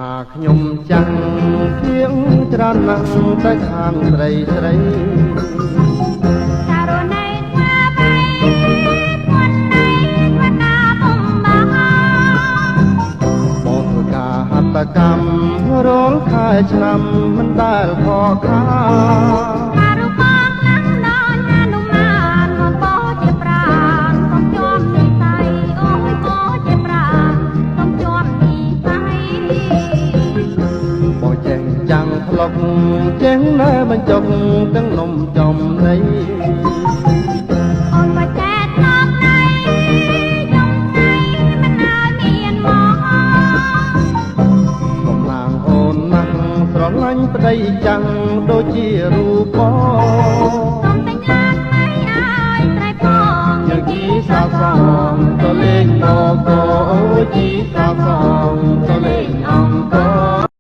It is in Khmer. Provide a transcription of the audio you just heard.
ខ្ញុំចាំងទៀងច្រើនណាស់តែខាងស្រីស្រីសារណៃស្វាបៃពន់ណៃវណ្ណាបំបាបងធ្វើការហត្ថកម្មរាល់ខែឆ្នាំមិនដែលខកខាការរូបបងណាស់ដល់ណានុមានមកបោជាប្រាណកុំជាប់និស័យអូយបោជាប្រាណកុំជាប់និស័យបងចេះចាំងផ្លុកចេះណែបញ្ចុកទាំងនំចំណៃអូនក៏ចេះតបណៃចង់ណៃមិនឲ្យមានមកកំឡាងអូនណាស់ស្រឡាញ់ប្តីចាំងដូចជារូបបងសូមតែញ៉ាំណៃឲ្យត្រៃផងយ៉ាងជីសាសងទៅលេងមកក៏អូជីសាសងទៅលេ